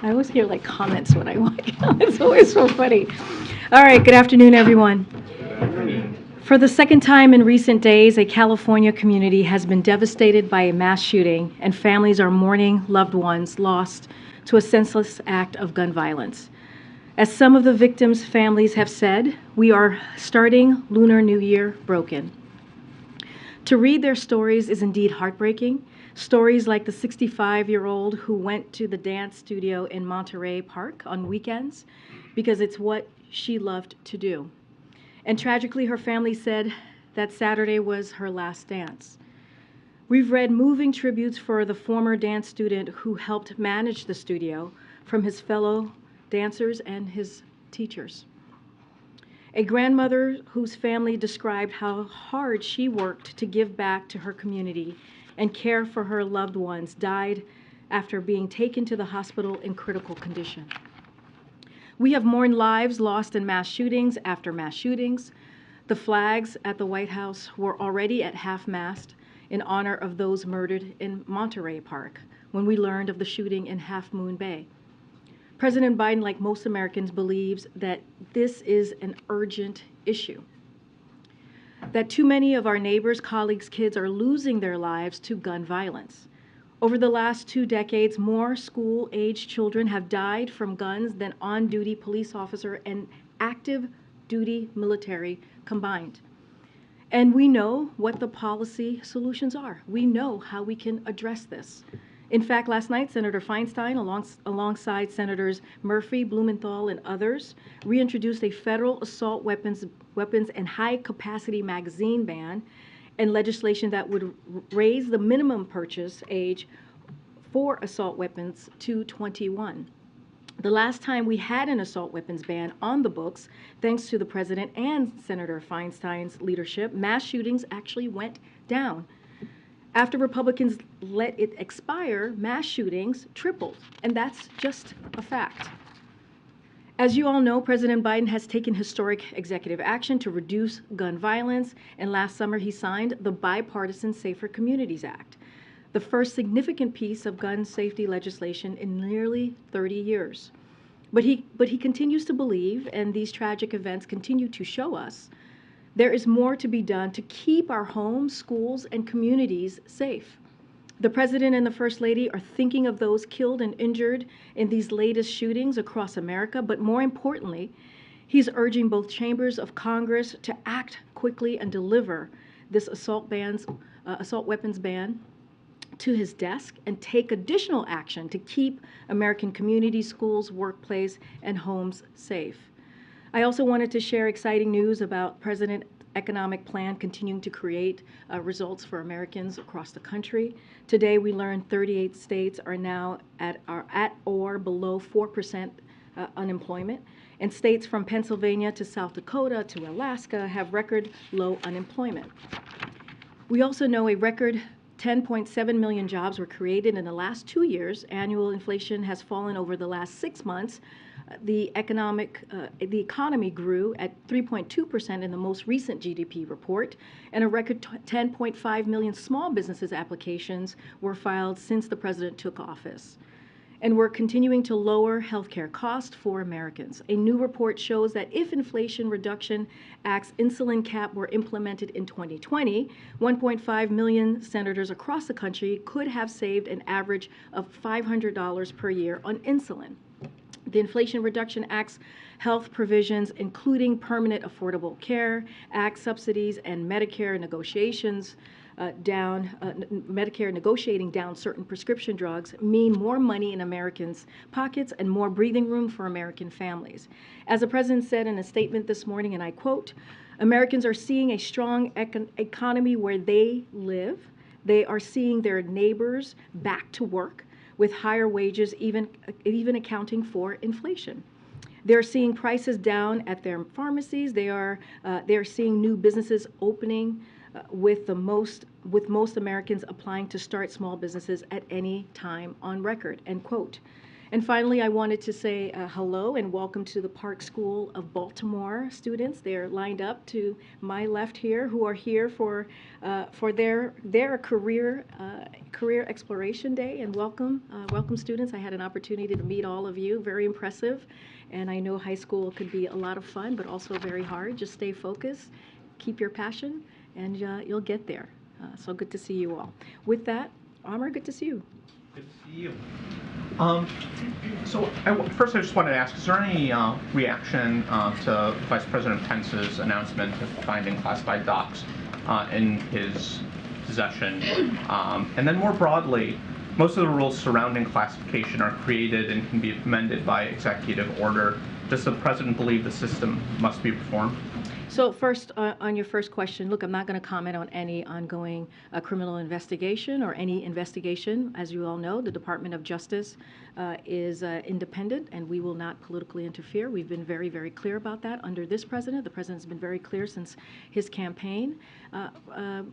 I always hear like comments when I walk out. It's always so funny. All right, good afternoon, everyone. For the second time in recent days, a California community has been devastated by a mass shooting, and families are mourning loved ones lost to a senseless act of gun violence. As some of the victims' families have said, we are starting Lunar New Year broken. To read their stories is indeed heartbreaking. Stories like the 65-year-old who went to the dance studio in Monterey Park on weekends because it's what she loved to do. And tragically, her family said that Saturday was her last dance. We've read moving tributes for the former dance student who helped manage the studio from his fellow dancers and his teachers. A grandmother whose family described how hard she worked to give back to her community and care for her loved ones died after being taken to the hospital in critical condition. We have mourned lives lost in mass shootings after mass shootings. The flags at the White House were already at half-mast in honor of those murdered in Monterey Park when we learned of the shooting in Half Moon Bay. President Biden, like most Americans, believes that this is an urgent issue, that too many of our neighbors, colleagues, kids are losing their lives to gun violence. Over the last 2 decades, more school-aged children have died from guns than on-duty police officer and active duty military combined. And we know what the policy solutions are. We know how we can address this. In fact, last night, Senator Feinstein, alongside Senators Murphy, Blumenthal, and others, reintroduced a federal assault weapons and high-capacity magazine ban and legislation that would raise the minimum purchase age for assault weapons to 21. The last time we had an assault weapons ban on the books, thanks to the President and Senator Feinstein's leadership, mass shootings actually went down. After Republicans let it expire, mass shootings tripled, and that's just a fact. As you all know, President Biden has taken historic executive action to reduce gun violence, and last summer he signed the Bipartisan Safer Communities Act, the first significant piece of gun safety legislation in nearly 30 years. But he continues to believe, and these tragic events continue to show us, there is more to be done to keep our homes, schools, and communities safe. The President and the First Lady are thinking of those killed and injured in these latest shootings across America, but more importantly, he's urging both chambers of Congress to act quickly and deliver this assault weapons ban to his desk and take additional action to keep American communities, schools, workplace, and homes safe. I also wanted to share exciting news about President's economic plan continuing to create results for Americans across the country. Today, we learned 38 states are now at or below 4% unemployment, and states from Pennsylvania to South Dakota to Alaska have record low unemployment. We also know a record 10.7 million jobs were created in the last 2 years. Annual inflation has fallen over the last 6 months. The economy grew at 3.2% in the most recent GDP report, and a record 10.5 million small businesses applications were filed since the president took office. And we're continuing to lower healthcare costs for Americans. A new report shows that if Inflation Reduction Act's insulin cap were implemented in 2020, 1.5 million senators across the country could have saved an average of $500 per year on insulin. The Inflation Reduction Act's health provisions, including permanent affordable care act subsidies and Medicare negotiating down certain prescription drugs, mean more money in Americans' pockets and more breathing room for American families. As the president said in a statement this morning, and I quote, "Americans are seeing a strong economy where they live. They are seeing their neighbors back to work with higher wages, even accounting for inflation. They're seeing prices down at their pharmacies. They're seeing new businesses opening with most Americans applying to start small businesses at any time on record," end quote. And finally, I wanted to say hello and welcome to the Park School of Baltimore students. They're lined up to my left here, who are here for their career exploration day. And welcome students. I had an opportunity to meet all of you. Very impressive. And I know high school could be a lot of fun, but also very hard. Just stay focused, keep your passion, and you'll get there. So good to see you all. With that, Amr, good to see you. Good to see you. First, I just wanted to ask, is there any reaction to Vice President Pence's announcement of finding classified docs in his possession? And then more broadly, most of the rules surrounding classification are created and can be amended by executive order. Does the President believe the system must be reformed? So first, on your first question, look, I'm not going to comment on any ongoing criminal investigation or any investigation. As you all know, the Department of Justice is independent, and we will not politically interfere. We've been very, very clear about that under this president. The president's been very clear since his campaign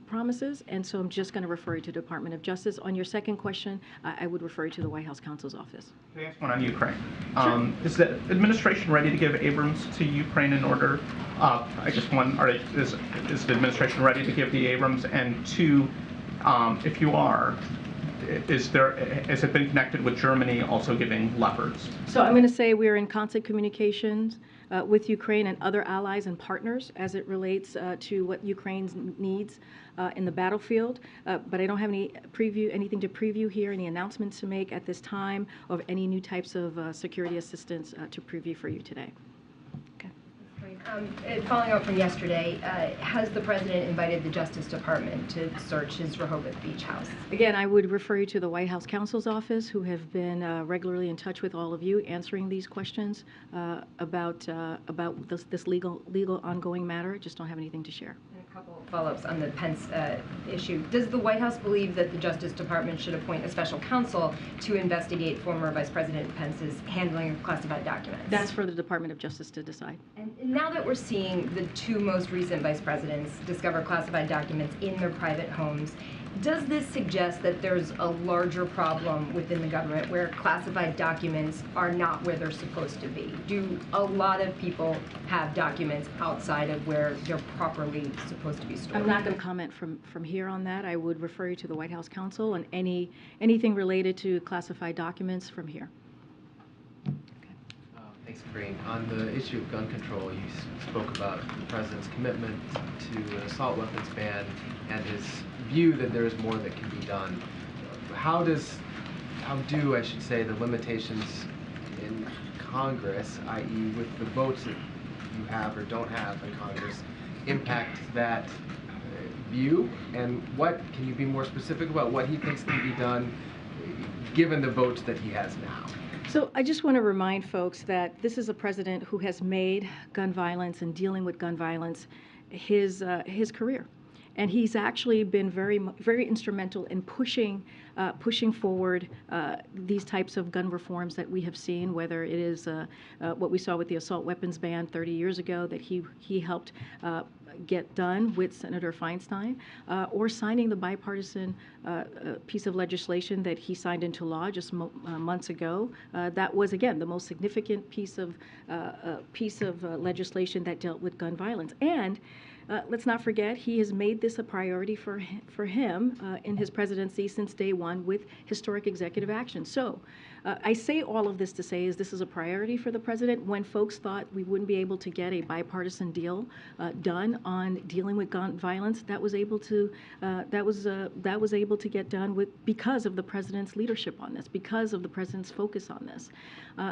promises, and so I'm just going to refer you to the Department of Justice. On your second question, I would refer you to the White House counsel's office. Can I ask one on Ukraine? Sure. Is the administration ready to give Abrams to Ukraine in order? I guess one, is the administration ready to give the Abrams? And two, if you are, has it been connected with Germany also giving Leopards? So I'm going to say we're in constant communications with Ukraine and other allies and partners as it relates to what Ukraine needs in the battlefield. But I don't have anything to preview here, any announcements to make at this time of any new types of security assistance to preview for you today. Following up from yesterday, has the President invited the Justice Department to search his Rehoboth Beach house? Again, I would refer you to the White House counsel's office, who have been regularly in touch with all of you, answering these questions about this legal ongoing matter. I just don't have anything to share. And a couple of follow-ups on the Pence issue. Does the White House believe that the Justice Department should appoint a special counsel to investigate former Vice President Pence's handling of classified documents? That's for the Department of Justice to decide. And now that we're seeing the two most recent vice presidents discover classified documents in their private homes, does this suggest that there's a larger problem within the government where classified documents are not where they're supposed to be? Do a lot of people have documents outside of where they're properly supposed to be stored? I'm not going to comment from here on that. I would refer you to the White House counsel and anything related to classified documents from here. Thanks, Karine. On the issue of gun control, you spoke about the President's commitment to an assault weapons ban and his view that there is more that can be done. How do the limitations in Congress, i.e. with the votes that you have or don't have in Congress, impact that view? And what, can you be more specific about what he thinks can be done given the votes that he has now? So I just want to remind folks that this is a president who has made gun violence and dealing with gun violence his career. And he's actually been very instrumental in pushing forward these types of gun reforms that we have seen, whether it is what we saw with the assault weapons ban 30 years ago that he helped get done with Senator Feinstein, or signing the bipartisan piece of legislation that he signed into law just months ago. That was, again, the most significant piece of legislation that dealt with gun violence. And let's not forget, he has made this a priority for him in his presidency since day one with historic executive action. So I say all of this to say is this is a priority for the president. When folks thought we wouldn't be able to get a bipartisan deal done on dealing with gun violence, that was able to get done because of the president's leadership on this, because of the president's focus on this.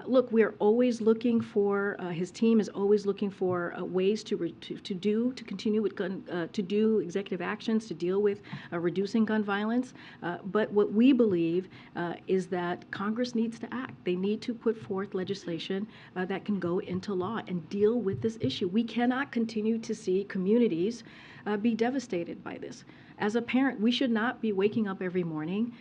Look, we're always looking for, his team is always looking for ways to continue with to do executive actions to deal with reducing gun violence. But what we believe is that Congress needs to act. They need to put forth legislation that can go into law and deal with this issue. We cannot continue to see communities be devastated by this. As a parent, we should not be waking up every morning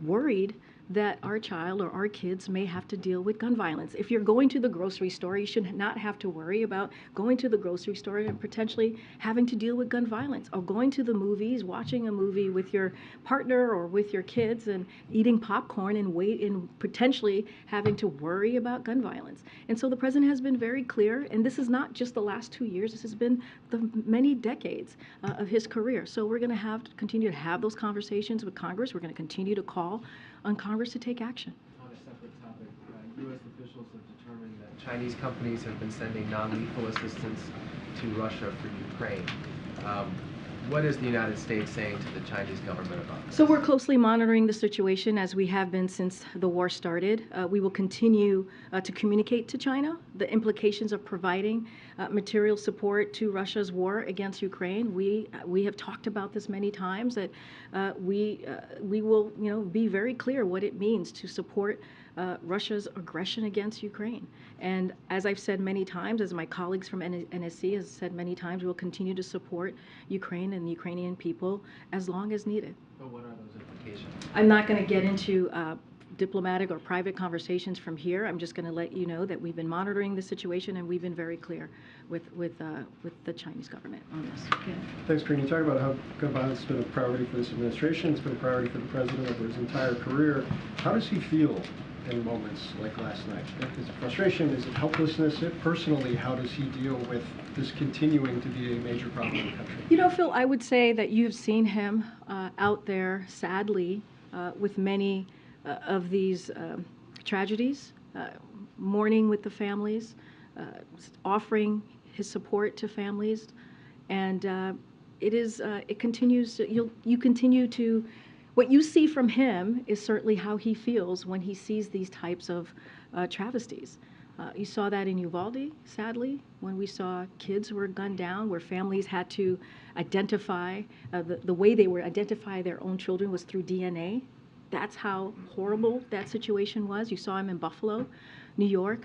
worried that our child or our kids may have to deal with gun violence. If you're going to the grocery store, you should not have to worry about going to the grocery store and potentially having to deal with gun violence, or going to the movies, watching a movie with your partner or with your kids and eating popcorn and potentially having to worry about gun violence. And so the president has been very clear, and this is not just the last 2 years, this has been the many decades of his career. So we're going to have to continue to have those conversations with Congress. We're going to continue to call on Congress to take action. On a separate topic, U.S. officials have determined that Chinese companies have been sending non-lethal assistance to Russia for Ukraine. What is the United States saying to the Chinese government about this? So we're closely monitoring the situation, as we have been since the war started. We will continue to communicate to China the implications of providing material support to Russia's war against Ukraine. We have talked about this many times, that we will be very clear what it means to support Russia's aggression against Ukraine. And as I've said many times, as my colleagues from NSC has said many times, we will continue to support Ukraine and the Ukrainian people as long as needed. But what are those implications? I'm not going to get into diplomatic or private conversations from here. I'm just going to let you know that we've been monitoring the situation, and we've been very clear with the Chinese government on this. Yeah. Thanks, Karine. You talk about how gun violence has been a priority for this administration. It's been a priority for the president over his entire career. How does he feel in moments like last night? Is it frustration? Is it helplessness? Personally, how does he deal with this continuing to be a major problem in the country? You know, Phil, I would say that you've seen him out there, sadly, with many of these tragedies, mourning with the families, offering his support to families, and it continues. You continue to. What you see from him is certainly how he feels when he sees these types of travesties. You saw that in Uvalde, sadly, when we saw kids who were gunned down, where families had to identify, the way they would identify their own children was through DNA. That's how horrible that situation was. You saw him in Buffalo, New York,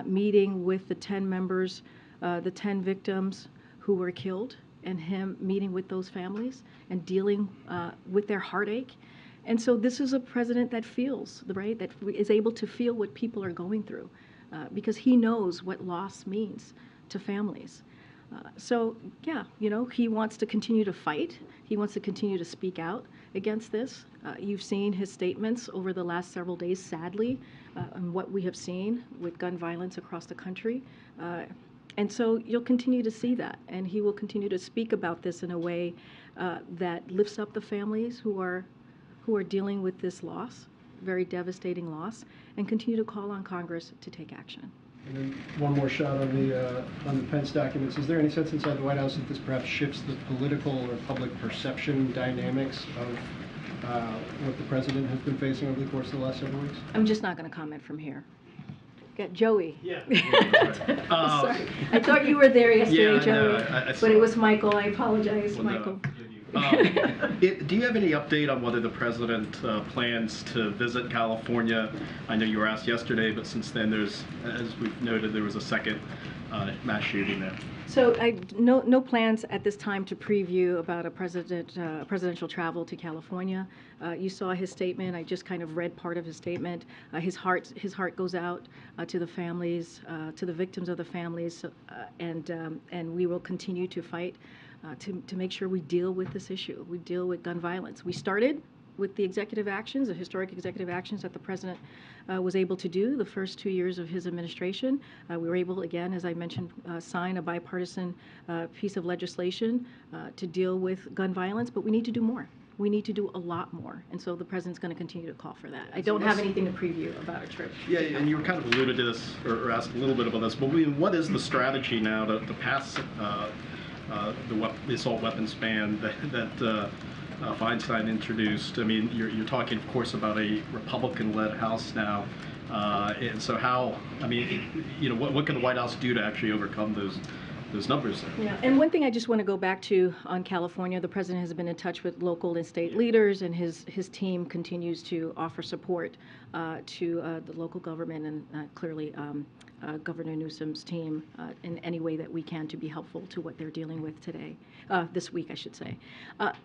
meeting with the 10 members, the 10 victims who were killed, and him meeting with those families and dealing with their heartache. And so this is a president that feels, right, that is able to feel what people are going through, because he knows what loss means to families. So, yeah, he wants to continue to fight. He wants to continue to speak out against this. You've seen his statements over the last several days, sadly, and what we have seen with gun violence across the country. And so you'll continue to see that, and he will continue to speak about this in a way that lifts up the families who are dealing with this loss, very devastating loss, and continue to call on Congress to take action. And then one more shot on the Pence documents. Is there any sense inside the White House that this perhaps shifts the political or public perception dynamics of what the president has been facing over the course of the last several weeks? I'm just not going to comment from here. Got Joey. Yeah. Sorry. I thought you were there yesterday, Yeah, Joey. I but it was Michael. I apologize, Well, Michael. Do you have any update on whether the president plans to visit California? I know you were asked yesterday, but since then there's, as we've noted, there was a second mass shooting there. So no plans at this time to preview about a presidential travel to California. You saw his statement. I just kind of read part of his statement. His heart goes out to the families, to the victims of the families, and we will continue to fight to make sure we deal with this issue. We deal with gun violence. We started with the executive actions, the historic executive actions that the president was able to do the first 2 years of his administration. We were able, again, as I mentioned, sign a bipartisan piece of legislation to deal with gun violence, but we need to do more. We need to do a lot more, and so the president's going to continue to call for that. I don't have anything to preview about a trip. Yeah, and you kind of alluded to this, or asked a little bit about this, but I mean, what is the strategy now to pass the assault weapons ban that Feinstein introduced? I mean, you're talking, of course, about a Republican-led House now, and so how? I mean, what can the White House do to actually overcome those numbers there? Yeah, and one thing I just want to go back to on California, the president has been in touch with local and state leaders, and his team continues to offer support to the local government and clearly Governor Newsom's team in any way that we can to be helpful to what they're dealing with today, this week, I should say.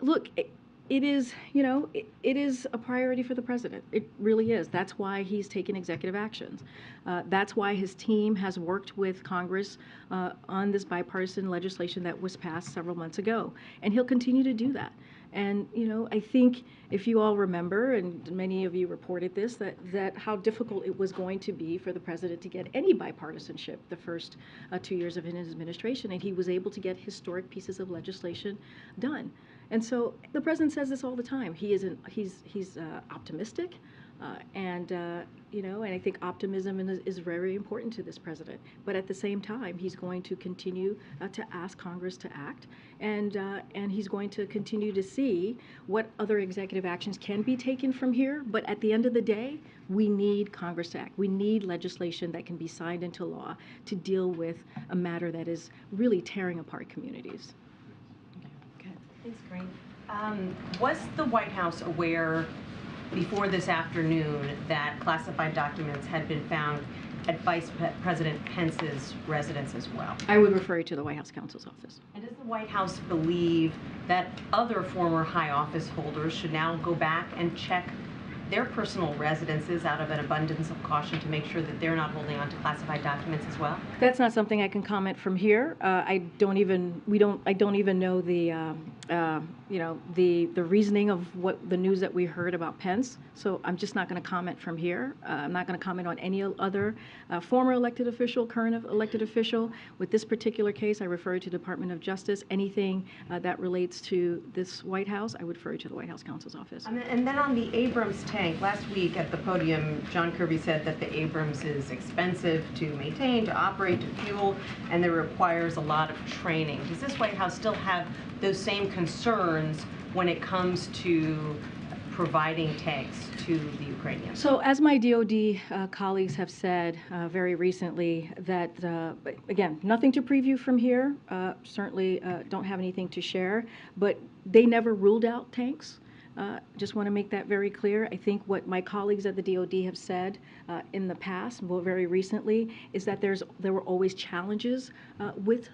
Look, it is, it is a priority for the president. It really is. That's why he's taken executive actions. That's why his team has worked with Congress on this bipartisan legislation that was passed several months ago. And he'll continue to do that. And, I think if you all remember, and many of you reported this, that how difficult it was going to be for the president to get any bipartisanship the first 2 years of his administration. And he was able to get historic pieces of legislation done. And so the president says this all the time. He's optimistic, and I think optimism is very important to this president. But at the same time, he's going to continue to ask Congress to act, and he's going to continue to see what other executive actions can be taken from here. But at the end of the day, we need Congress to act. We need legislation that can be signed into law to deal with a matter that is really tearing apart communities. Thanks, Karine. Was the White House aware before this afternoon that classified documents had been found at Vice President Pence's residence as well? I would refer you to the White House counsel's office. And does the White House believe that other former high office holders should now go back and check their personal residences out of an abundance of caution to make sure that they're not holding on to classified documents as well? That's not something I can comment from here. I don't even know the reasoning of what the news that we heard about Pence. So I'm just not going to comment from here. I'm not going to comment on any other former elected official, current elected official. With this particular case, I refer you to the Department of Justice. Anything that relates to this White House, I would refer you to the White House counsel's office. And then on the Abrams tank, last week at the podium, John Kirby said that the Abrams is expensive to maintain, to operate, to fuel, and it requires a lot of training. Does this White House still have those same concerns when it comes to providing tanks to the Ukrainians? So as my DoD colleagues have said very recently, that, again, nothing to preview from here, certainly don't have anything to share, but they never ruled out tanks. Just want to make that very clear. I think what my colleagues at the DoD have said in the past, well, very recently, is that there were always challenges with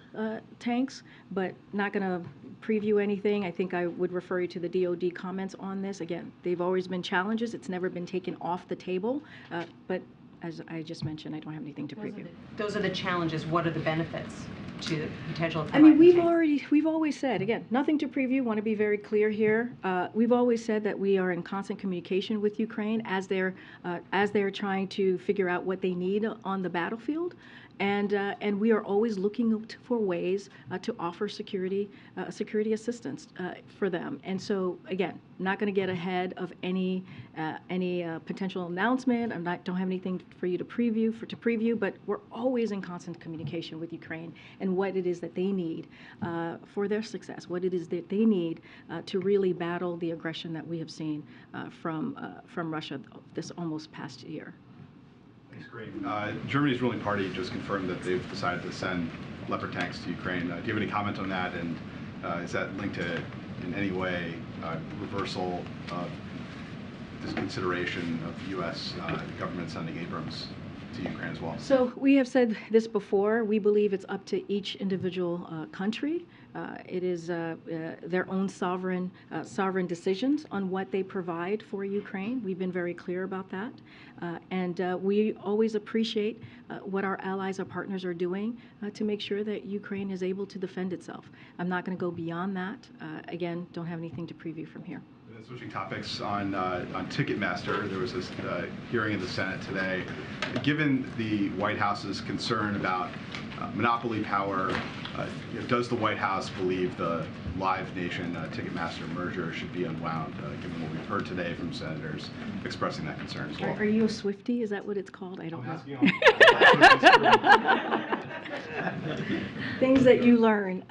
tanks, but not going to preview anything. I think I would refer you to the DoD comments on this. Again, they've always been challenges. It's never been taken off the table, but as I just mentioned, I don't have anything to preview. Those are the challenges. What are the benefits to the potential of I mean, providing tanks? we've always said, again, nothing to preview, want to be very clear here. We've always said that we are in constant communication with Ukraine as they're trying to figure out what they need on the battlefield. And we are always looking for ways to offer security assistance for them. And so, again, not going to get ahead of any potential announcement. Don't have anything for you to preview, but we're always in constant communication with Ukraine and what it is that they need for their success, what it is that they need to really battle the aggression that we have seen from Russia this almost past year. Thanks, Karine. Germany's ruling party just confirmed that they've decided to send Leopard tanks to Ukraine. Do you have any comment on that? And is that linked to, in any way, reversal of this consideration of the U.S. government sending Abrams to Ukraine as well? So we have said this before. We believe it's up to each individual country. It is their own sovereign decisions on what they provide for Ukraine. We've been very clear about that. And we always appreciate what our allies, our partners are doing to make sure that Ukraine is able to defend itself. I'm not going to go beyond that. Again, don't have anything to preview from here. And then switching topics on Ticketmaster, there was this hearing in the Senate today. Given the White House's concern about monopoly power, does the White House believe the Live Nation Ticketmaster merger should be unwound, given what we've heard today from senators expressing that concern as well? Are you a Swiftie? Is that what it's called? I don't know. Things that you learn.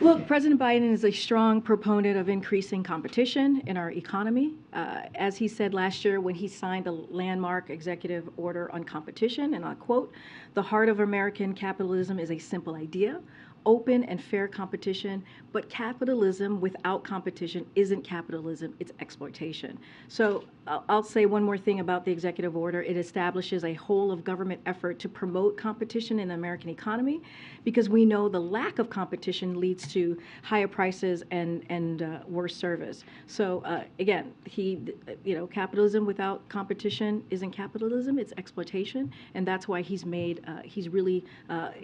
Look, President Biden is a strong proponent of increasing competition in our economy. As he said last year when he signed the landmark executive order on competition, and I'll quote, "The heart of American capitalism is a simple idea. open and fair competition, but capitalism without competition isn't capitalism, it's exploitation. So I'll say one more thing about the executive order. It establishes a whole of government effort to promote competition in the American economy, because we know the lack of competition leads to higher prices and worse service. So again, capitalism without competition isn't capitalism, it's exploitation, and that's why he's really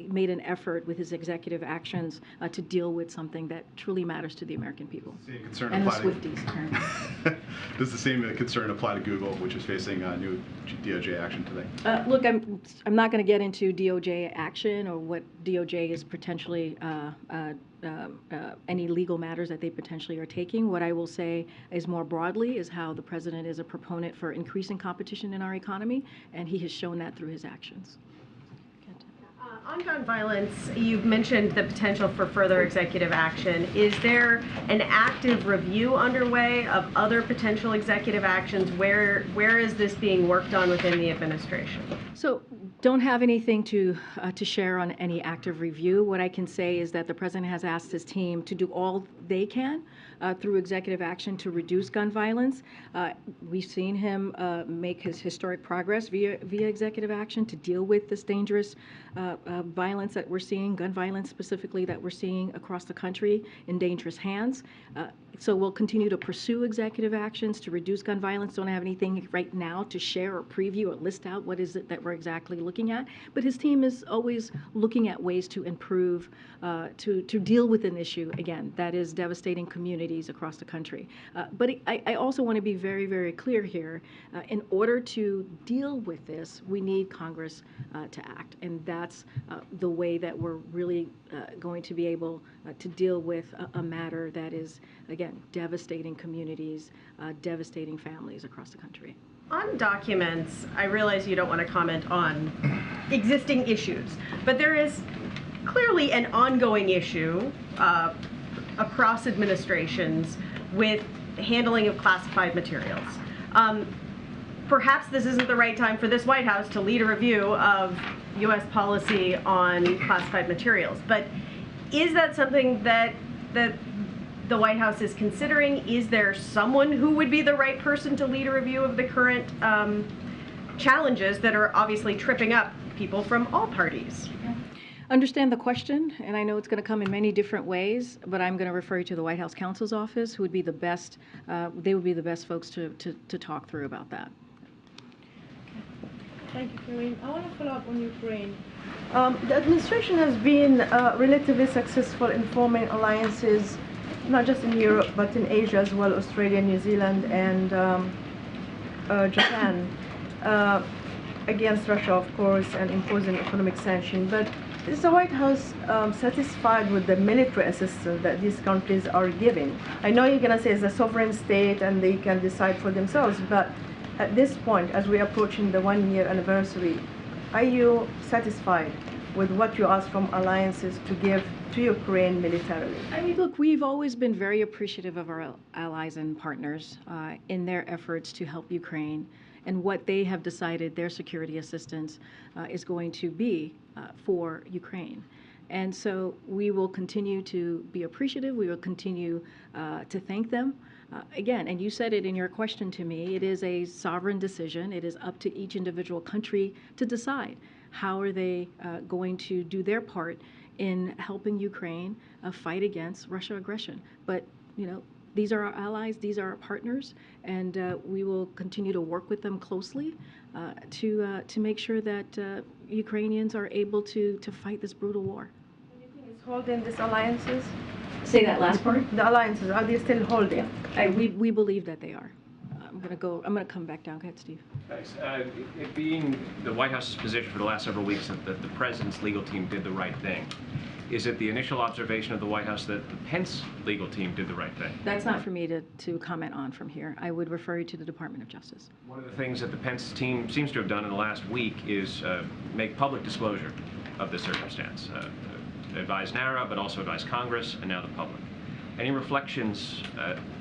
made an effort with his executive actions to deal with something that truly matters to the American people. Same concern And the apply to- Swifties. Does the same concern apply to Google, which is facing new DOJ action today? Look, I'm not going to get into DOJ action or what DOJ is potentially any legal matters that they potentially are taking. What I will say is more broadly is how the president is a proponent for increasing competition in our economy, and he has shown that through his actions. On gun violence, you've mentioned the potential for further executive action. Is there an active review underway of other potential executive actions? Where is this being worked on within the administration? So don't have anything to share on any active review. What I can say is that the president has asked his team to do all they can through executive action to reduce gun violence. We've seen him make his historic progress via executive action to deal with this dangerous violence that we're seeing, gun violence specifically, that we're seeing across the country in dangerous hands. So we'll continue to pursue executive actions to reduce gun violence. Don't have anything right now to share or preview or list out what is it that we're exactly looking at. But his team is always looking at ways to improve, to deal with an issue, again, that is devastating communities across the country. But I also want to be very, very clear here. In order to deal with this, we need Congress to act. And that's the way that we're really going to be able to deal with a matter that is, again, devastating communities, devastating families across the country. On documents, I realize you don't want to comment on existing issues, but there is clearly an ongoing issue across administrations with handling of classified materials. Perhaps this isn't the right time for this White House to lead a review of U.S. policy on classified materials, but is that something that the White House is considering? Is there someone who would be the right person to lead a review of the current challenges that are obviously tripping up people from all parties? Understand the question, and I know it's going to come in many different ways, but I'm going to refer you to the White House counsel's office, who would be the best, they would be the best folks to talk through about that. Thank you, Karine. I want to follow up on Ukraine. The administration has been relatively successful in forming alliances, not just in Europe, but in Asia as well, Australia, New Zealand, and Japan, against Russia, of course, and imposing economic sanctions. But is the White House satisfied with the military assistance that these countries are giving? I know you're going to say it's a sovereign state and they can decide for themselves, but at this point, as we're approaching the one-year anniversary, are you satisfied with what you ask from alliances to give to Ukraine militarily? I mean, look, we've always been very appreciative of our allies and partners in their efforts to help Ukraine and what they have decided their security assistance is going to be for Ukraine. And so we will continue to be appreciative. We will continue to thank them. Again, and you said it in your question to me, it is a sovereign decision. It is up to each individual country to decide how are they going to do their part in helping Ukraine fight against Russian aggression. But, you know, these are our allies, these are our partners, and we will continue to work with them closely to make sure that Ukrainians are able to fight this brutal war. Do you think it's holding these alliances? Say that last part. The alliances, are they still holding? We believe that they are. I'm gonna come back down. Go ahead, Steve. Thanks. It being the White House's position for the last several weeks that the president's legal team did the right thing, is it the initial observation of the White House that the Pence legal team did the right thing? That's not for me to comment on from here. I would refer you to the Department of Justice. One of the things that the Pence team seems to have done in the last week is make public disclosure of the circumstance. Advise NARA, but also advise Congress and now the public. Any reflections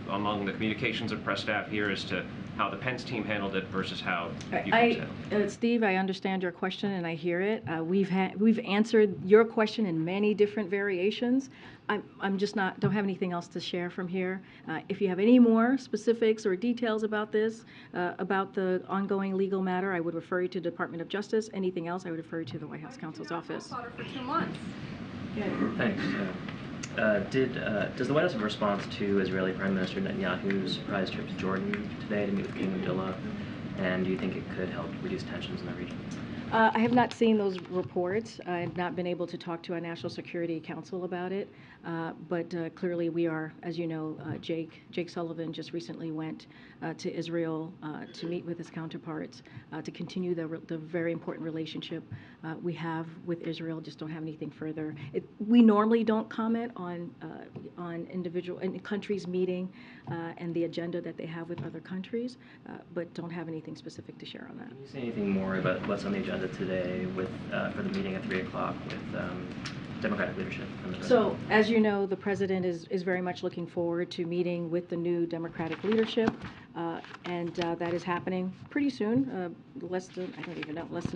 among the communications of press staff here as to how the Pence team handled it versus how you folks handled it. Steve, I understand your question and I hear it. We've answered your question in many different variations. I'm just don't have anything else to share from here. If you have any more specifics or details about this, about the ongoing legal matter, I would refer you to the Department of Justice. Anything else, I would refer you to the White House counsel's office. For 2 months. Thanks. Does the White House have a response to Israeli Prime Minister Netanyahu's surprise trip to Jordan today to meet with King Abdullah? And do you think it could help reduce tensions in the region? I have not seen those reports. I have not been able to talk to our National Security Council about it. But clearly we are, as you know, Jake Sullivan just recently went to Israel to meet with his counterparts to continue the very important relationship we have with Israel. Just don't have anything further. We normally don't comment on individual countries meeting and the agenda that they have with other countries, but don't have anything specific to share on that. Can you say anything more about what's on the agenda today with for the meeting at 3 o'clock with Democratic leadership? So, as you know, the president is very much looking forward to meeting with the new Democratic leadership, and that is happening pretty soon, less than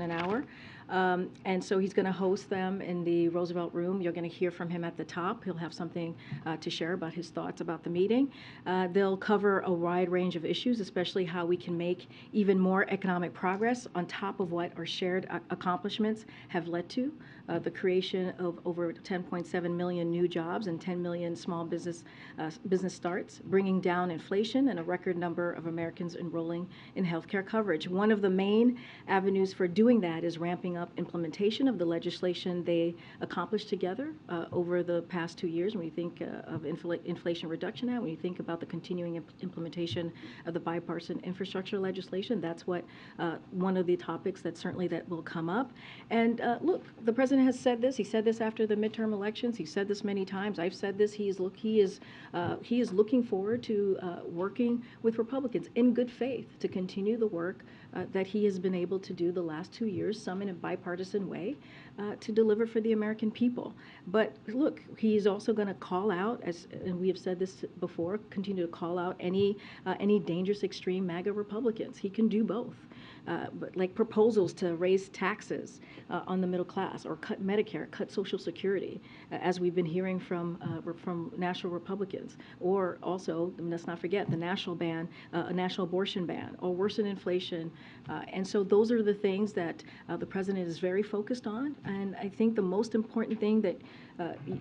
an hour. And so he's going to host them in the Roosevelt Room. You're going to hear from him at the top. He'll have something to share about his thoughts about the meeting. They'll cover a wide range of issues, especially how we can make even more economic progress on top of what our shared accomplishments have led to, the creation of over 10.7 million new jobs and 10 million small business starts, bringing down inflation and a record number of Americans enrolling in healthcare coverage. One of the main avenues for doing that is ramping up implementation of the legislation they accomplished together over the past 2 years. When you think of Inflation Reduction Act, when you think about the continuing implementation of the bipartisan infrastructure legislation, that's what one of the topics that will come up. And look, the president has said this. He said this after the midterm elections. He said this many times. I've said this. He is looking forward to working with Republicans in good faith to continue the work that he has been able to do the last 2 years, some in a bipartisan way, to deliver for the American people. But look, he is also going to call out, and we have said this before, continue to call out any dangerous extreme MAGA Republicans. He can do both. But like proposals to raise taxes on the middle class, or cut Medicare, cut Social Security, as we've been hearing from national Republicans, or also, let's not forget, the national abortion ban, or worsen inflation. And so those are the things that the president is very focused on. And I think the most important thing that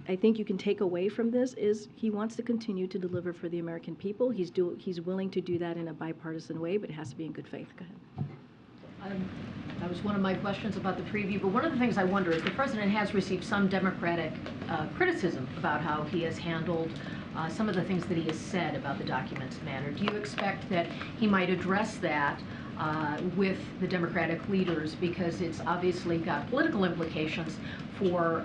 I think you can take away from this is he wants to continue to deliver for the American people. He's willing to do that in a bipartisan way, but it has to be in good faith. Go ahead. That was one of my questions about the preview, but one of the things I wonder is the president has received some Democratic criticism about how he has handled some of the things that he has said about the documents matter. Do you expect that he might address that with the Democratic leaders, because it's obviously got political implications for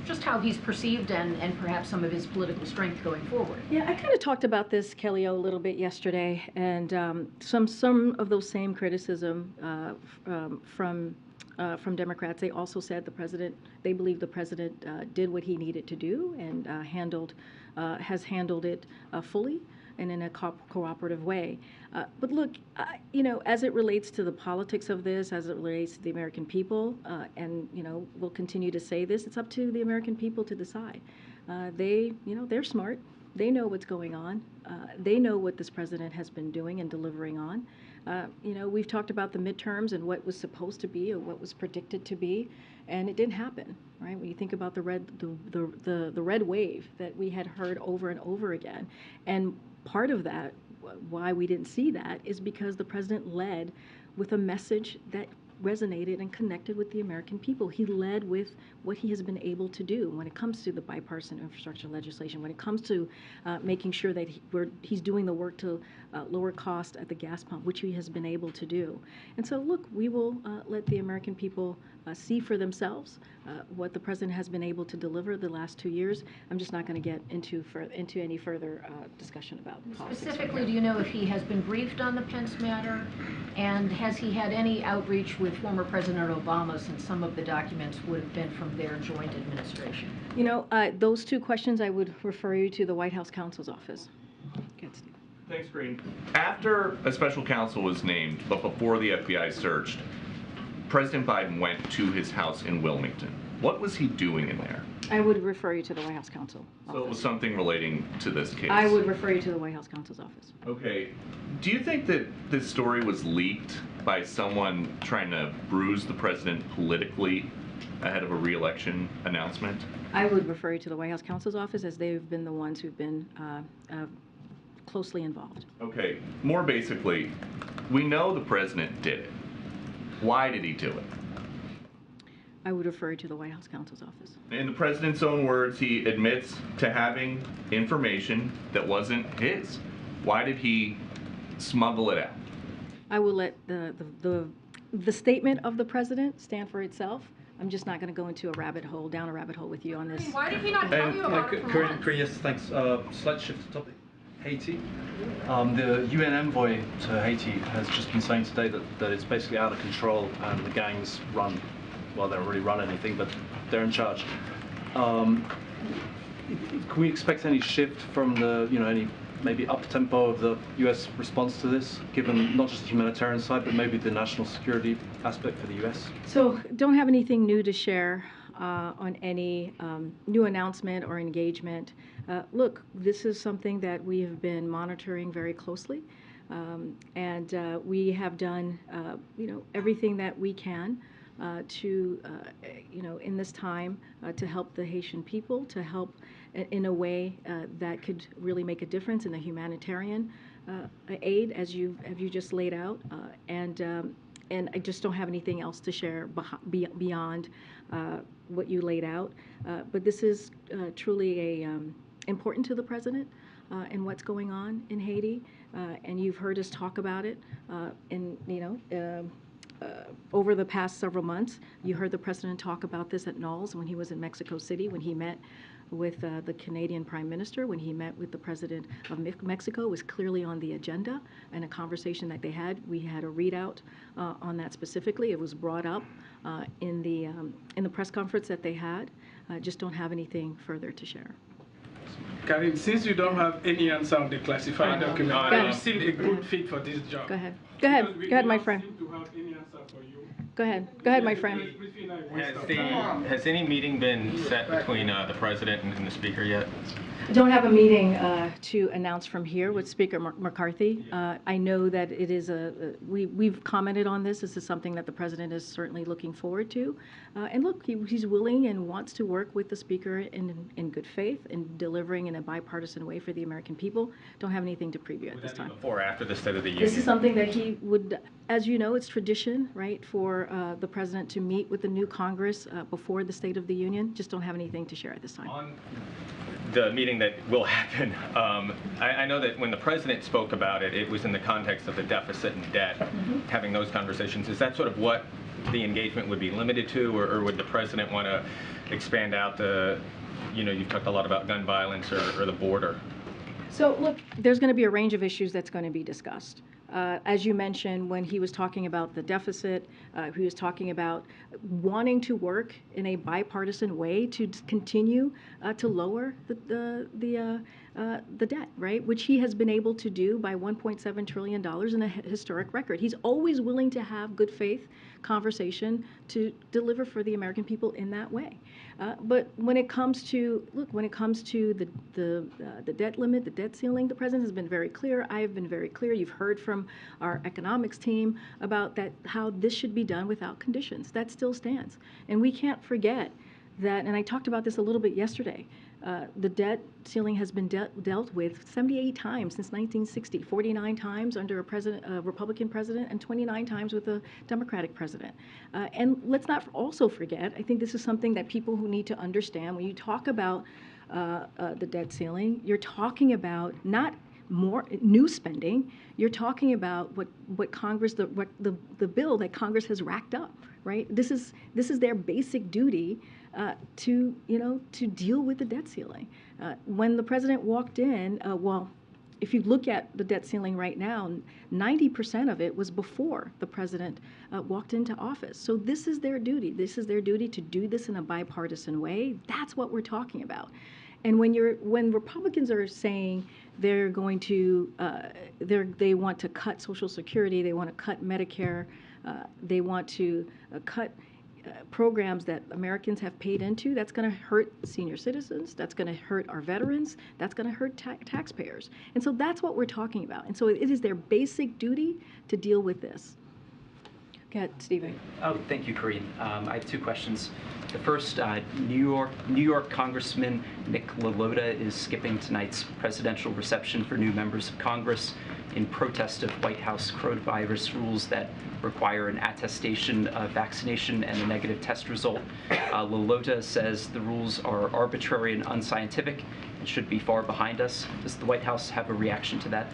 just how he's perceived and perhaps some of his political strength going forward? Yeah, I kind of talked about this, Kelly, a little bit yesterday, and some of those same criticism from Democrats. They also said they believe the president did what he needed to do and has handled it fully and in a cooperative way. But look, as it relates to the politics of this, as it relates to the American people, and we'll continue to say this, it's up to the American people to decide. They're smart. They know what's going on. They know what this president has been doing and delivering on. We've talked about the midterms and what was supposed to be or what was predicted to be, and it didn't happen, right? When you think about the red wave that we had heard over and over again, and part of that, why we didn't see that, is because the president led with a message that resonated and connected with the American people. He led with what he has been able to do when it comes to the bipartisan infrastructure legislation, when it comes to making sure that he's doing the work to lower cost at the gas pump, which he has been able to do. And so, look, we will let the American people see for themselves what the president has been able to deliver the last 2 years. I'm just not going to get into any further discussion about politics. Specifically, do you know if he has been briefed on the Pence matter, and has he had any outreach with former President Obama, since some of the documents would have been from their joint administration? Those two questions I would refer you to the White House counsel's office. Good, Steve. Thanks, Green. After a special counsel was named, but before the FBI searched, President Biden went to his house in Wilmington. What was he doing in there? I would refer you to the White House counsel. So it was something relating to this case. I would refer you to the White House counsel's office. Okay. Do you think that this story was leaked by someone trying to bruise the president politically ahead of a re-election announcement? I would refer you to the White House counsel's office, as they've been the ones who've been closely involved. Okay. More basically, we know the president did it. Why did he do it? I would refer you to the White House counsel's office. In the president's own words, he admits to having information that wasn't his. Why did he smuggle it out? I will let the statement of the president stand for itself. I'm just not going to go into down a rabbit hole with you on this. Why did he not tell you about it for months? Yes, thanks. Slight shift to topic. Haiti. The UN envoy to Haiti has just been saying today that it's basically out of control and the gangs run. Well, they don't really run anything, but they're in charge. Can we expect any shift from the, any maybe up-tempo of the U.S. response to this, given not just the humanitarian side, but maybe the national security aspect for the U.S.? So don't have anything new to share on any new announcement or engagement. Look, this is something that we have been monitoring very closely, and we have done, everything that we can to, in this time, to help the Haitian people, to help in a way that could really make a difference in the humanitarian aid, as you just laid out, and I just don't have anything else to share beyond what you laid out. But this is truly important to the president and what's going on in Haiti, and you've heard us talk about it, over the past several months. You heard the president talk about this at Knowles when he was in Mexico City, when he met with the Canadian Prime Minister, when he met with the President of Mexico. It was clearly on the agenda and a conversation that they had. We had a readout on that specifically. It was brought up in the press conference that they had. Just don't have anything further to share. Karine, since you don't have any answer on the classified document, are you still a good fit for this job? Go ahead. Go ahead, my friend. To have any answer for you. Go ahead, my friend. Has any meeting been set between the president and the speaker yet? I don't have a meeting to announce from here with Speaker McCarthy. I know that it is we've commented on this. This is something that the president is certainly looking forward to. And look, he's willing and wants to work with the speaker in good faith in delivering in a bipartisan way for the American people. Don't have anything to preview at this time. Before or after the State of the Union? This is something that he would, as you know, it's tradition, right, for the president to meet with the new Congress before the State of the Union. Just don't have anything to share at this time. On the meeting that will happen, I know that when the president spoke about it, it was in the context of the deficit and debt, having those conversations. Is that sort of what the engagement would be limited to, or would the president want to expand out the, you've talked a lot about gun violence or the border? So look, there's going to be a range of issues that's going to be discussed. As you mentioned, when he was talking about the deficit, he was talking about wanting to work in a bipartisan way to continue to lower the debt, right? Which he has been able to do by $1.7 trillion in a historic record. He's always willing to have good faith conversation to deliver for the American people in that way. But when it comes to, the debt limit, the debt ceiling, the president has been very clear. I have been very clear. You've heard from our economics team about that, how this should be done without conditions. That still stands. And we can't forget that, and I talked about this a little bit yesterday, the debt ceiling has been dealt with 78 times since 1960, 49 times under a Republican president, and 29 times with a Democratic president. And let's not also forget, I think this is something that people who need to understand, when you talk about the debt ceiling, you're talking about not more new spending, you're talking about what Congress, the bill that Congress has racked up, right? This is their basic duty to deal with the debt ceiling. When the president walked in, if you look at the debt ceiling right now, 90% of it was before the president walked into office. So this is their duty. This is their duty to do this in a bipartisan way. That's what we're talking about. And when Republicans are saying they're going to, they want to cut Social Security, they want to cut Medicare, they want to cut programs that Americans have paid into, that's going to hurt senior citizens, that's going to hurt our veterans, that's going to hurt taxpayers. And so that's what we're talking about. And so it is their basic duty to deal with this. Go ahead, Stephen. Oh, thank you, Karine. I have two questions. The first, New York Congressman Nick LaLota is skipping tonight's presidential reception for new members of Congress in protest of White House coronavirus rules that require an attestation of vaccination and a negative test result. LaLota says the rules are arbitrary and unscientific and should be far behind us. Does the White House have a reaction to that?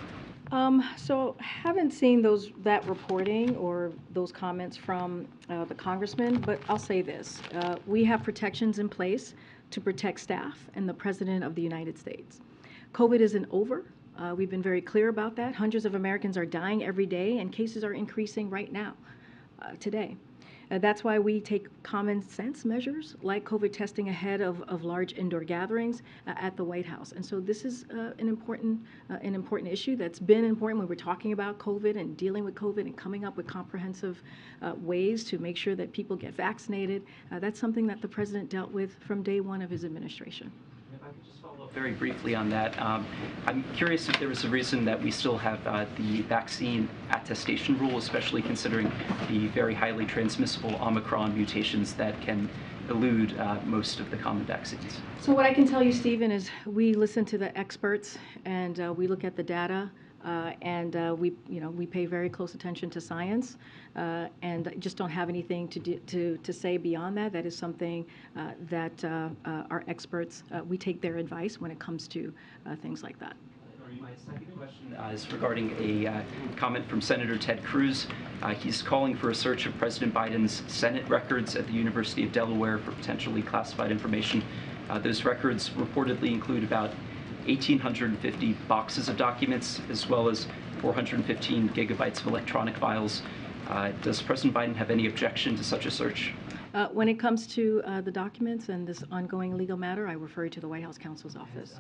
So haven't seen that reporting or those comments from the congressman, but I'll say this. We have protections in place to protect staff and the President of the United States. COVID isn't over. We've been very clear about that. Hundreds of Americans are dying every day, and cases are increasing right now, today. That's why we take common sense measures like COVID testing ahead of large indoor gatherings at the White House. And so this is an important issue that's been important when we're talking about COVID and dealing with COVID and coming up with comprehensive ways to make sure that people get vaccinated. That's something that the President dealt with from day one of his administration. If I could just follow up very briefly on that, I'm curious if there was a reason that we still have the vaccine attestation rule, especially considering the very highly transmissible Omicron mutations that can elude most of the common vaccines. So what I can tell you, Stephen, is we listen to the experts and we look at the data. We pay very close attention to science, and just don't have anything to say beyond that. That is something that our experts, we take their advice when it comes to things like that. My second question is regarding a comment from Senator Ted Cruz. He's calling for a search of President Biden's Senate records at the University of Delaware for potentially classified information. Those records reportedly include about 1,850 boxes of documents, as well as 415 gigabytes of electronic files. Does President Biden have any objection to such a search? When it comes to the documents and this ongoing legal matter, I refer you to the White House counsel's office.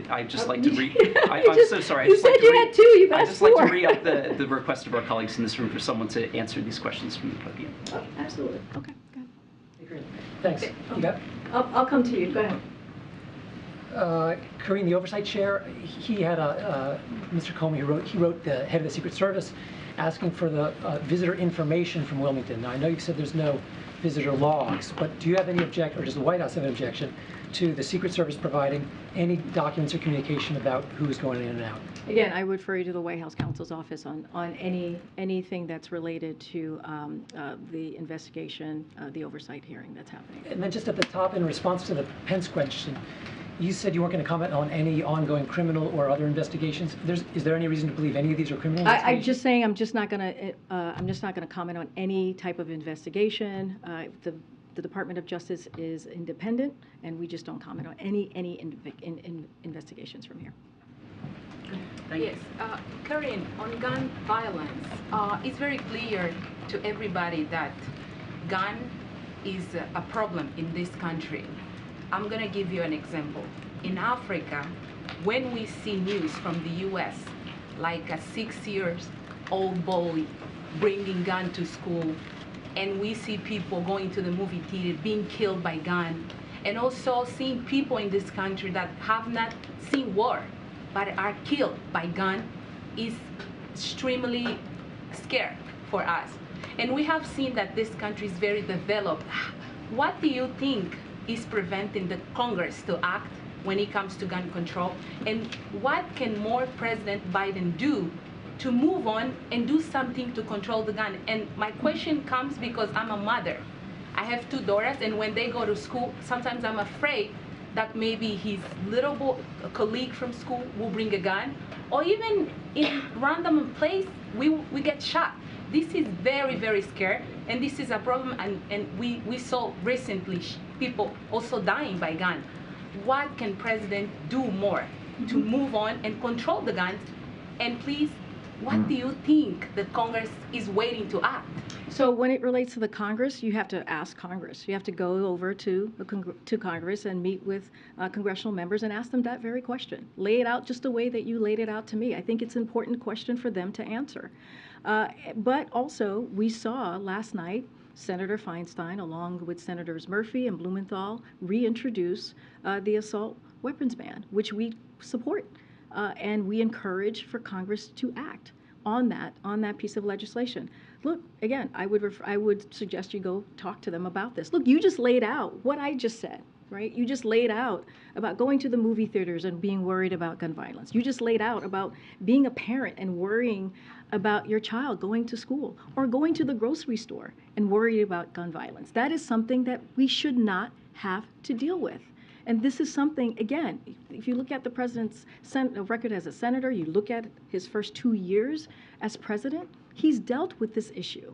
I'd just like to read. I'm so sorry. You said you had two. You've asked four. I'd just like to re-up the request of our colleagues in this room for someone to answer these questions from the podium. Oh, absolutely. Okay, go ahead. Thanks. You got? I'll come to you. Go ahead. Karine, the oversight chair, he had Mr. Comey, he wrote the head of the Secret Service asking for the visitor information from Wilmington. Now, I know you said there's no visitor logs, but do you have any objection, or does the White House have an objection to the Secret Service providing any documents or communication about who's going in and out? Again, I would refer you to the White House counsel's office on anything that's related to the investigation, the oversight hearing that's happening. And then just at the top, in response to the Pence question, you said you weren't going to comment on any ongoing criminal or other investigations. Is there any reason to believe any of these are criminal investigations? I'm just saying I'm just not going to comment on any type of investigation. The Department of Justice is independent, and we just don't comment on any investigations from here. Yes, Karine, on gun violence, it's very clear to everybody that gun is a problem in this country. I'm going to give you an example. In Africa, when we see news from the U.S., like a 6-year-old boy bringing gun to school, and we see people going to the movie theater being killed by gun, and also seeing people in this country that have not seen war, but are killed by gun, is extremely scary for us. And we have seen that this country is very developed. What do you think is preventing the Congress to act when it comes to gun control? And what can more President Biden do to move on and do something to control the gun? And my question comes because I'm a mother. I have 2 daughters, and when they go to school, sometimes I'm afraid that maybe his little colleague from school will bring a gun, or even in random place, we get shot. This is very, very scary, and this is a problem, and we saw recently people also dying by gun. What can President do more to move on and control the guns? And please what do you think the Congress is waiting to act? So when it relates to the Congress, you have to ask Congress. You have to go over to Congress and meet with congressional members and ask them that very question. Lay it out just the way that you laid it out to me. I think it's an important question for them to answer. But also, we saw last night Senator Feinstein, along with Senators Murphy and Blumenthal, reintroduce the assault weapons ban, which we support. And we encourage for Congress to act on that piece of legislation. Look, again, I would suggest you go talk to them about this. Look, you just laid out what I just said, right? You just laid out about going to the movie theaters and being worried about gun violence. You just laid out about being a parent and worrying about your child going to school or going to the grocery store and worried about gun violence. That is something that we should not have to deal with. And this is something, again, if you look at the president's record as a senator, you look at his first 2 years as president, he's dealt with this issue.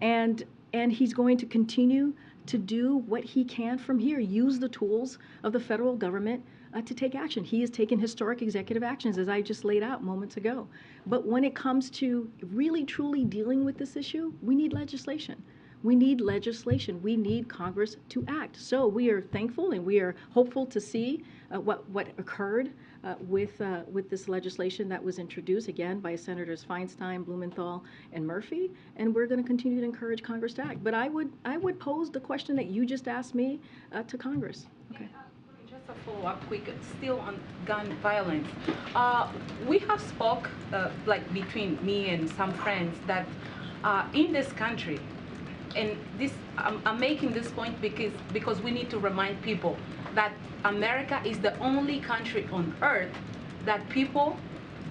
And he's going to continue to do what he can from here, use the tools of the federal government to take action. He has taken historic executive actions, as I just laid out moments ago. But when it comes to really, truly dealing with this issue, we need legislation. We need legislation. We need Congress to act. So we are thankful and we are hopeful to see what occurred with this legislation that was introduced, again, by Senators Feinstein, Blumenthal, and Murphy. And we're going to continue to encourage Congress to act. But I would pose the question that you just asked me to Congress. Okay. Just a follow-up quick, still on gun violence. We have spoke, like between me and some friends, that in this country, and this, I'm making this point because we need to remind people that America is the only country on earth that people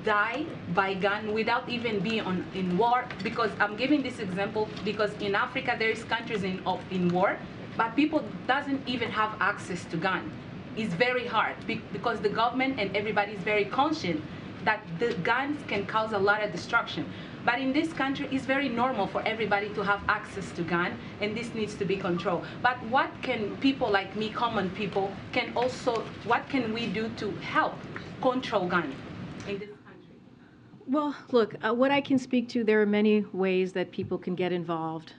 die by gun without even being in war. Because I'm giving this example because in Africa there is countries in war, but people doesn't even have access to gun. It's very hard because the government and everybody is very conscious that the guns can cause a lot of destruction. But in this country, it's very normal for everybody to have access to gun, and this needs to be controlled. But what can people like me, common people, what can we do to help control gun in this country? Well, look, what I can speak to, there are many ways that people can get involved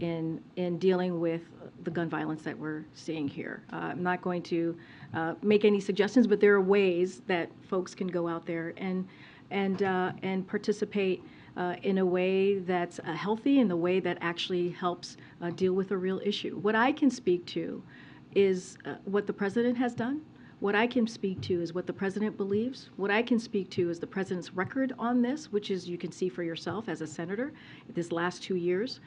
in dealing with the gun violence that we're seeing here. I'm not going to make any suggestions, but there are ways that folks can go out there and participate in a way that's healthy, in the way that actually helps deal with a real issue. What I can speak to is what the president has done. What I can speak to is what the president believes. What I can speak to is the president's record on this, which is you can see for yourself as a senator this last 2 years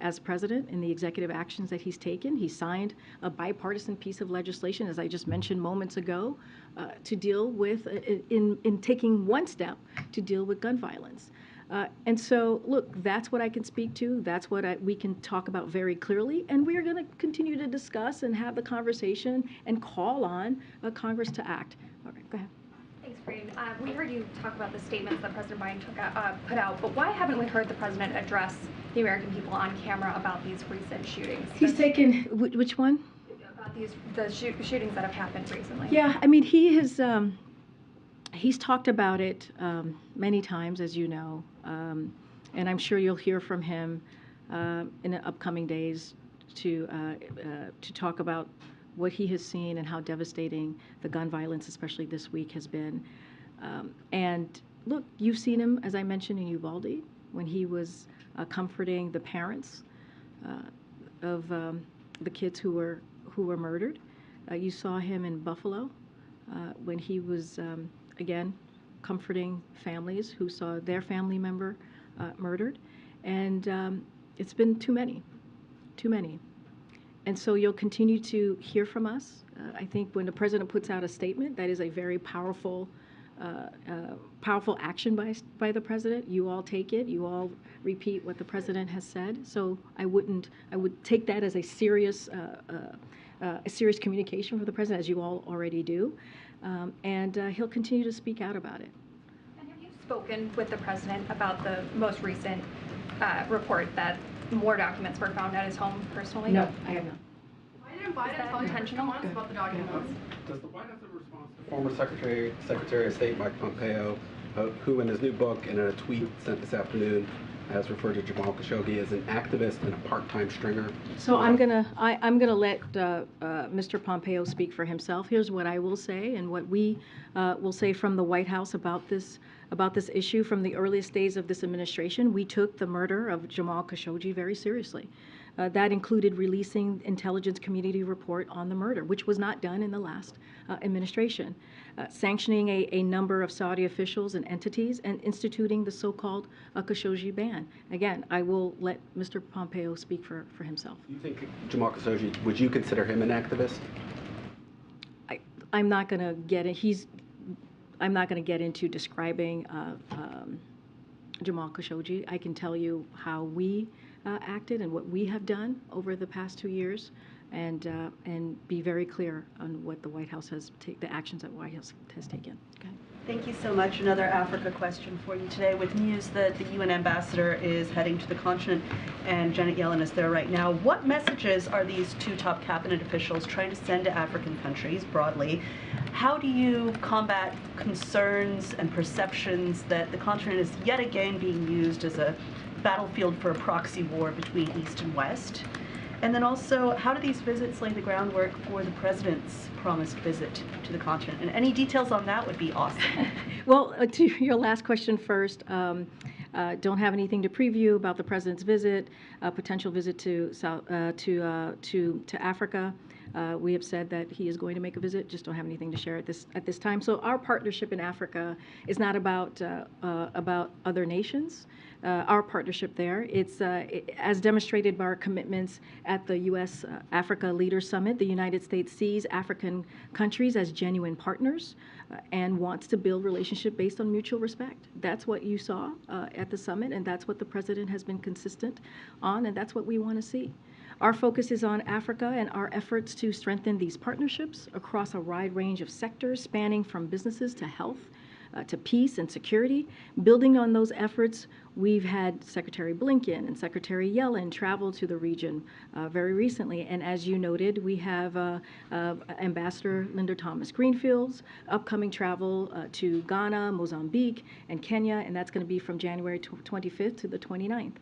as president in the executive actions that he's taken. He signed a bipartisan piece of legislation, as I just mentioned moments ago, to deal with, in taking one step to deal with gun violence. And so, look, that's what I can speak to. That's what we can talk about very clearly. And we are going to continue to discuss and have the conversation and call on Congress to act. All right, go ahead. Thanks, Karine. We heard you talk about the statements that President Biden put out, but why haven't we heard the president address the American people on camera about these recent shootings? He's taken, which one? About the shootings that have happened recently. Yeah, I mean, he has... He's talked about it many times, as you know, and I'm sure you'll hear from him in the upcoming days to talk about what he has seen and how devastating the gun violence, especially this week, has been. And look, you've seen him, as I mentioned, in Uvalde, when he was comforting the parents of the kids who were murdered. You saw him in Buffalo when he was again, comforting families who saw their family member murdered. And it's been too many. And so you'll continue to hear from us. I think when the president puts out a statement, that is a very powerful action by the president. You all take it. You all repeat what the president has said. So I would take that as a serious communication from the president, as you all already do. And he'll continue to speak out about it. And have you spoken with the president about the most recent report that more documents were found at his home personally? No, I have not. Why didn't Biden tell intentional about the documents? Does the White House have a response to former Secretary of State Mike Pompeo who in his new book and in a tweet sent this afternoon has referred to Jamal Khashoggi as an activist and a part-time stringer. So I'm gonna let Mr. Pompeo speak for himself. Here's what I will say, and what we will say from the White House about this issue. From the earliest days of this administration, we took the murder of Jamal Khashoggi very seriously. That included releasing intelligence community report on the murder, which was not done in the last administration, sanctioning a number of Saudi officials and entities, and instituting the so-called Khashoggi ban. Again, I will let Mr. Pompeo speak for himself. Do you think Jamal Khashoggi, would you consider him an activist? I'm not going to get it. I'm not going to get into describing Jamal Khashoggi. I can tell you how we acted and what we have done over the past 2 years, and be very clear on what the White House has the actions that the White House has taken. Okay. Thank you so much. Another Africa question for you today. With news that the UN ambassador is heading to the continent and Janet Yellen is there right now, what messages are these two top cabinet officials trying to send to African countries broadly? How do you combat concerns and perceptions that the continent is yet again being used as a battlefield for a proxy war between East and West? And then also, how do these visits lay the groundwork for the president's promised visit to the continent? And any details on that would be awesome. Well, to your last question first, don't have anything to preview about the president's visit, potential visit to Africa. We have said that he is going to make a visit, just don't have anything to share at this time. So our partnership in Africa is not about other nations. Our partnership there, it's as demonstrated by our commitments at the U.S. Africa Leaders Summit. The United States sees African countries as genuine partners and wants to build relationship based on mutual respect. That's what you saw at the summit, and that's what the president has been consistent on, and that's what we want to see. Our focus is on Africa and our efforts to strengthen these partnerships across a wide range of sectors, spanning from businesses to health, to peace and security. Building on those efforts, we've had Secretary Blinken and Secretary Yellen travel to the region very recently. And as you noted, we have Ambassador Linda Thomas-Greenfield's upcoming travel to Ghana, Mozambique, and Kenya, and that's going to be from January 25th to the 29th.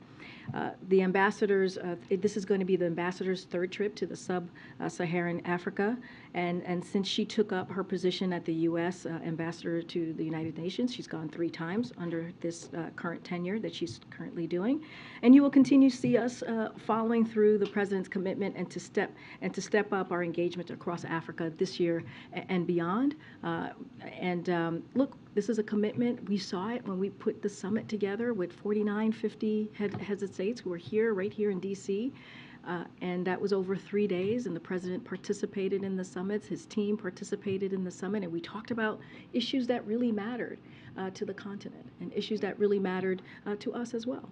The ambassadors, this is going to be the ambassador's third trip to the sub-Saharan Africa, and since she took up her position at the U.S. ambassador to the United Nations, she's gone 3 times under this current tenure that she's currently doing. And you will continue to see us following through the president's commitment and to step up our engagement across Africa this year and beyond. Look, this is a commitment. We saw it when we put the summit together with 49, 50 heads of states who were here, right here in D.C., and that was over 3 days, and the president participated in the summits, his team participated in the summit, and we talked about issues that really mattered to the continent and issues that really mattered to us as well.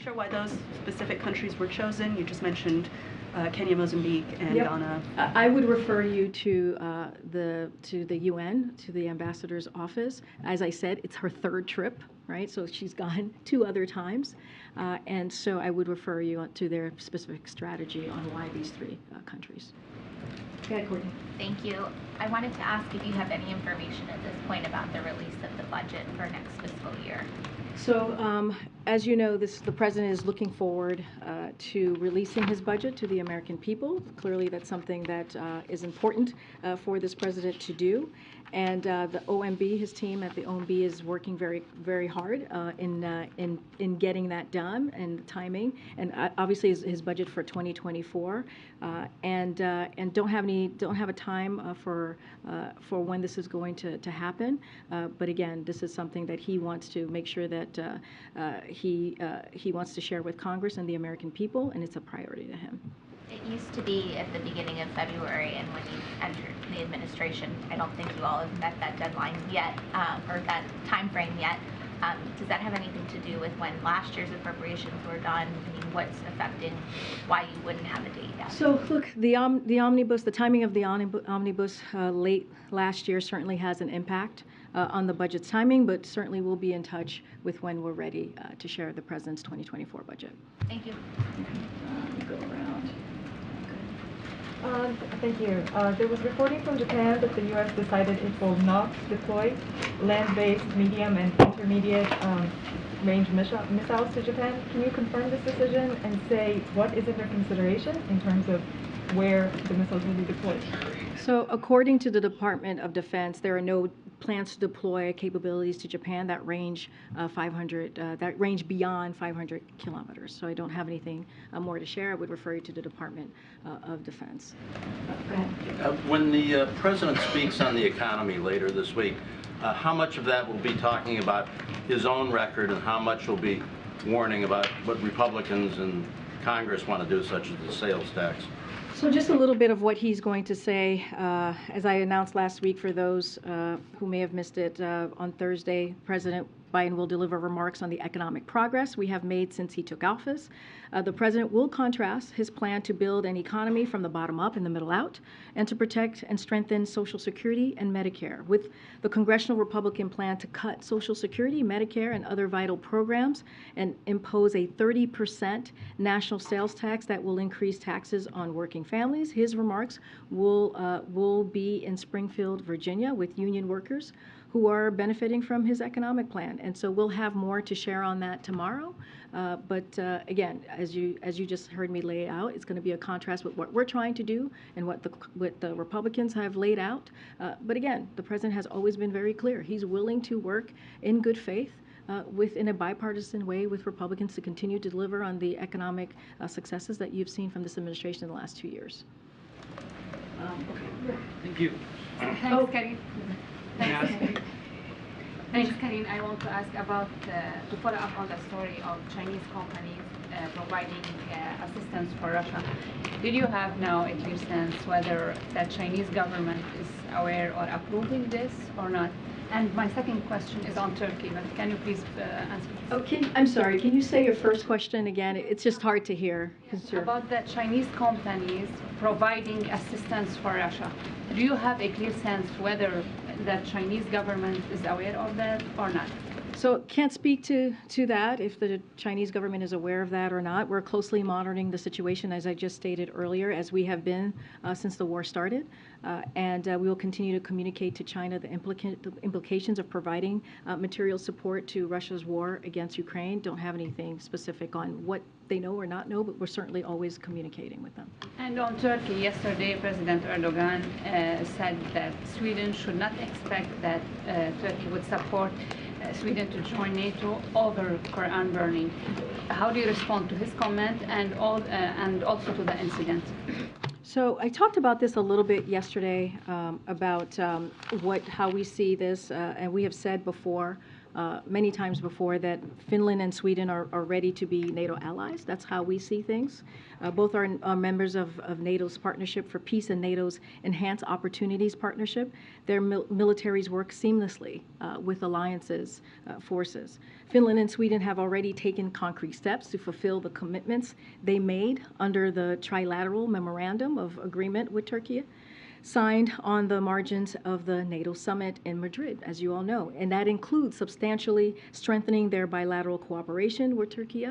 Sure, why those specific countries were chosen? You just mentioned Kenya, Mozambique, and Ghana. I would refer you to the UN, to the ambassador's office. As I said, it's her 3rd trip, right? So she's gone 2 other times, and so I would refer you to their specific strategy on why these 3 countries. Okay, Courtney. Thank you. I wanted to ask if you have any information at this point about the release of the budget for next fiscal year. So, as you know, the president is looking forward to releasing his budget to the American people. Clearly, that's something that is important for this president to do. And the OMB, his team at the OMB, is working very, very hard in getting that done and timing. And obviously, his budget for 2024, and don't have a time for when this is going to happen. But again, this is something that he wants to make sure that he wants to share with Congress and the American people, and it's a priority to him. It used to be at the beginning of February, and when you entered the administration, I don't think you all have met that deadline yet, or that time frame yet. Does that have anything to do with when last year's appropriations were done? I mean, what's affecting why you wouldn't have a date yet? So look, the omnibus, the timing of the omnibus late last year certainly has an impact on the budget's timing, but certainly we'll be in touch with when we're ready to share the president's 2024 budget. Thank you. Go around. Thank you. There was reporting from Japan that the U.S. decided it will not deploy land-based, medium, and intermediate range missiles to Japan. Can you confirm this decision and say what is under consideration in terms of where the missiles will be deployed? So according to the Department of Defense, there are no plans to deploy capabilities to Japan that range that range beyond 500 kilometers. So I don't have anything more to share. I would refer you to the Department of Defense. Go ahead. When the president speaks on the economy later this week, how much of that will be talking about his own record and how much will be warning about what Republicans in Congress want to do, such as the sales tax? So just a little bit of what he's going to say. As I announced last week, for those who may have missed it, on Thursday, President Biden will deliver remarks on the economic progress we have made since he took office. The president will contrast his plan to build an economy from the bottom up and the middle out, and to protect and strengthen Social Security and Medicare, with the congressional Republican plan to cut Social Security, Medicare, and other vital programs and impose a 30% national sales tax that will increase taxes on working families. His remarks will be in Springfield, Virginia, with union workers who are benefiting from his economic plan. And so we'll have more to share on that tomorrow. But again, as you just heard me lay out, it's going to be a contrast with what we're trying to do and what the Republicans have laid out. But again, the president has always been very clear. He's willing to work in good faith in a bipartisan way with Republicans to continue to deliver on the economic successes that you've seen from this administration in the last 2 years. Okay. Thank you. Thanks, Karine. Thanks, Karine. I want to ask about, to follow up on the story of Chinese companies providing assistance for Russia. Did you have now a clear sense whether the Chinese government is aware or approving this or not? And my second question is on Turkey, but can you please answer? Oh, I'm sorry, can you say your first question again? It's just hard to hear. Yes, about the Chinese companies providing assistance for Russia. Do you have a clear sense whether the Chinese government is aware of that or not? So can't speak to that, if the Chinese government is aware of that or not. We're closely monitoring the situation, as I just stated earlier, as we have been since the war started. And we will continue to communicate to China the implications of providing material support to Russia's war against Ukraine. Don't have anything specific on what they know or not know, but we're certainly always communicating with them. And on Turkey, yesterday, President Erdogan said that Sweden should not expect that Turkey would support Sweden to join NATO over Quran burning. How do you respond to his comment and also to the incident? So I talked about this a little bit yesterday about how we see this, and we have said before, many times before, that Finland and Sweden are ready to be NATO allies. That's how we see things. Both are members of NATO's Partnership for Peace and NATO's Enhanced Opportunities Partnership. Their militaries work seamlessly with alliances forces. Finland and Sweden have already taken concrete steps to fulfill the commitments they made under the trilateral memorandum of agreement with Turkey, signed on the margins of the NATO summit in Madrid, as you all know. And that includes substantially strengthening their bilateral cooperation with Turkey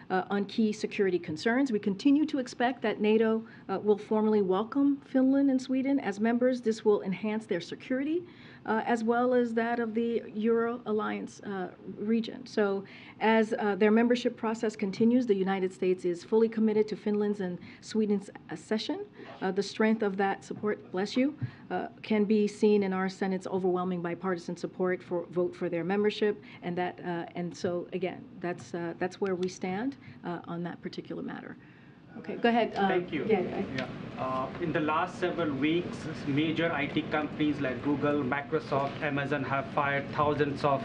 on key security concerns. We continue to expect that NATO will formally welcome Finland and Sweden as members. This will enhance their security as well as that of the Euro Alliance region. So as their membership process continues, the United States is fully committed to Finland's and Sweden's accession. The strength of that support, bless you, can be seen in our Senate's overwhelming bipartisan support for vote for their membership, and so again, that's where we stand on that particular matter. Okay, go ahead. Thank you. In the last several weeks, major IT companies like Google, Microsoft, Amazon have fired thousands of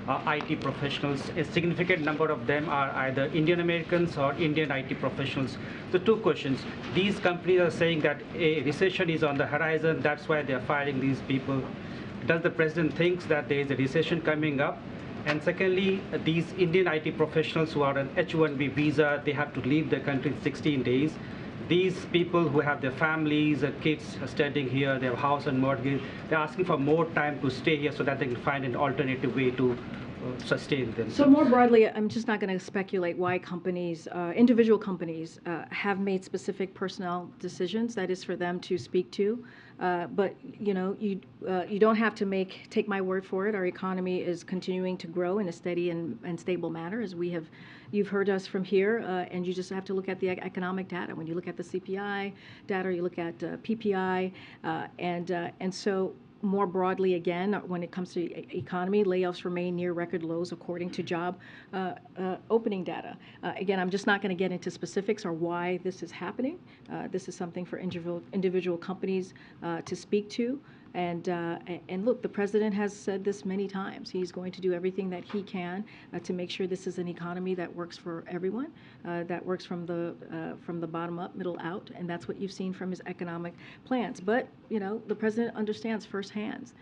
IT professionals. A significant number of them are either Indian Americans or Indian IT professionals. So two questions. These companies are saying that a recession is on the horizon. That's why they're firing these people. Does the president think that there is a recession coming up? And secondly, these Indian IT professionals who are on H-1B visa, they have to leave the country in 16 days. These people who have their families and kids studying here, their house and mortgage, they're asking for more time to stay here so that they can find an alternative way to sustain themselves. So more broadly, I'm just not going to speculate why companies, individual companies, have made specific personnel decisions. That is for them to speak to. But you know, you don't have to take my word for it. Our economy is continuing to grow in a steady and stable manner, as you've heard us from here. And you just have to look at the economic data. When you look at the CPI data, you look at PPI, and so. More broadly, again, when it comes to economy, layoffs remain near record lows according to job opening data. Again, I'm just not going to get into specifics or why this is happening. This is something for individual companies to speak to. And look, the president has said this many times. He's going to do everything that he can to make sure this is an economy that works for everyone, that works from the bottom up, middle out, and that's what you've seen from his economic plans. But you know, the president understands firsthand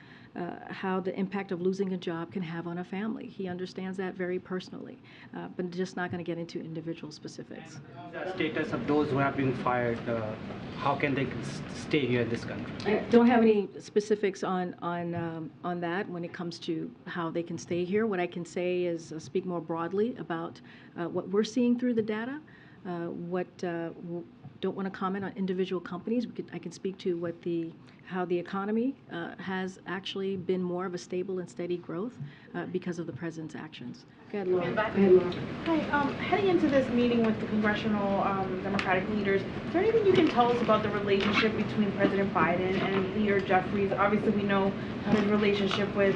how the impact of losing a job can have on a family. He understands that very personally, but just not going to get into individual specifics. The status of those who have been fired, how can they stay here in this country? I don't have any specifics on that when it comes to how they can stay here. What I can say is speak more broadly about what we're seeing through the data. Don't want to comment on individual companies. I can speak to how the economy has actually been more of a stable and steady growth because of the president's actions. Go ahead, Laura. Hi. Heading into this meeting with the congressional Democratic leaders, is there anything you can tell us about the relationship between President Biden and Leader Jeffries? Obviously, we know his relationship with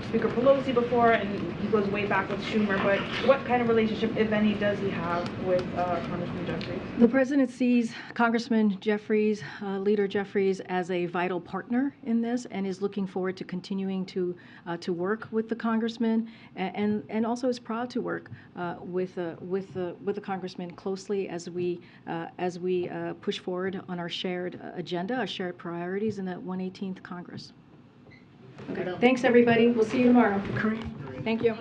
Speaker Pelosi before, and he goes way back with Schumer, but what kind of relationship, if any, does he have with Congressman Jeffries? The president sees Congressman Jeffries, Leader Jeffries, as a vital partner in this, and is looking forward to continuing to work with the congressman, and also is proud to work with the congressman closely as we push forward on our shared agenda, our shared priorities in the 118th Congress. Okay. Thanks, everybody. We'll see you tomorrow. Thank you.